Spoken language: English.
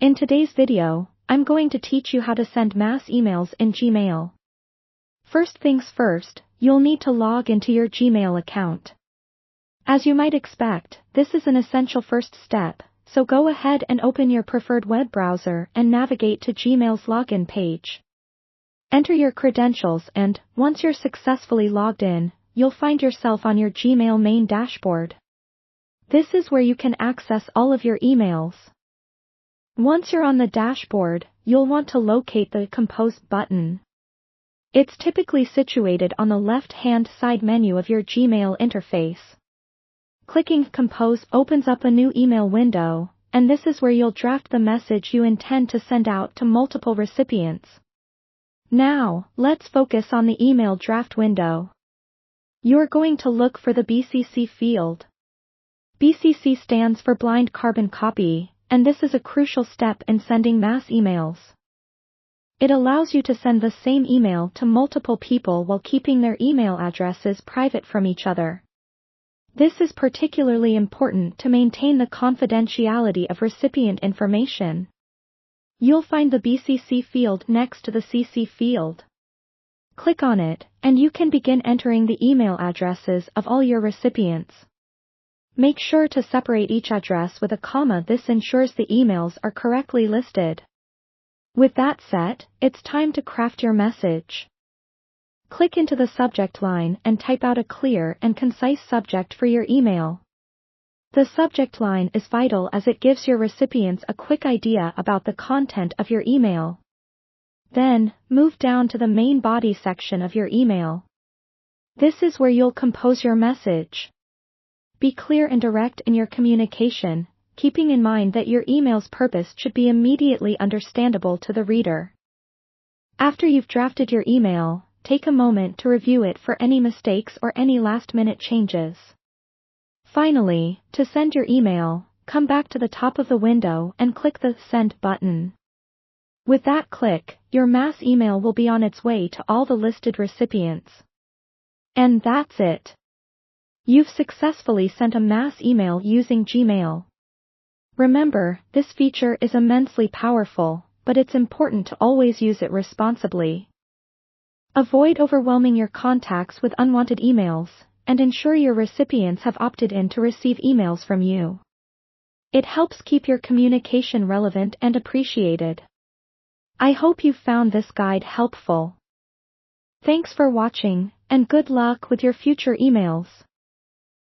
In today's video, I'm going to teach you how to send mass emails in Gmail. First things first, you'll need to log into your Gmail account. As you might expect, this is an essential first step, so go ahead and open your preferred web browser and navigate to Gmail's login page. Enter your credentials and, once you're successfully logged in, you'll find yourself on your Gmail main dashboard. This is where you can access all of your emails. Once you're on the dashboard, you'll want to locate the Compose button. It's typically situated on the left-hand side menu of your Gmail interface. Clicking Compose opens up a new email window, and this is where you'll draft the message you intend to send out to multiple recipients. Now, let's focus on the email draft window. You're going to look for the BCC field. BCC stands for Blind Carbon Copy, and this is a crucial step in sending mass emails. It allows you to send the same email to multiple people while keeping their email addresses private from each other. This is particularly important to maintain the confidentiality of recipient information. You'll find the BCC field next to the CC field. Click on it, and you can begin entering the email addresses of all your recipients. Make sure to separate each address with a comma. This ensures the emails are correctly listed. With that set, it's time to craft your message. Click into the subject line and type out a clear and concise subject for your email. The subject line is vital as it gives your recipients a quick idea about the content of your email. Then, move down to the main body section of your email. This is where you'll compose your message. Be clear and direct in your communication, keeping in mind that your email's purpose should be immediately understandable to the reader. After you've drafted your email, take a moment to review it for any mistakes or any last-minute changes. Finally, to send your email, come back to the top of the window and click the Send button. With that click, your mass email will be on its way to all the listed recipients. And that's it. You've successfully sent a mass email using Gmail. Remember, this feature is immensely powerful, but it's important to always use it responsibly. Avoid overwhelming your contacts with unwanted emails, and ensure your recipients have opted in to receive emails from you. It helps keep your communication relevant and appreciated. I hope you found this guide helpful. Thanks for watching, and good luck with your future emails.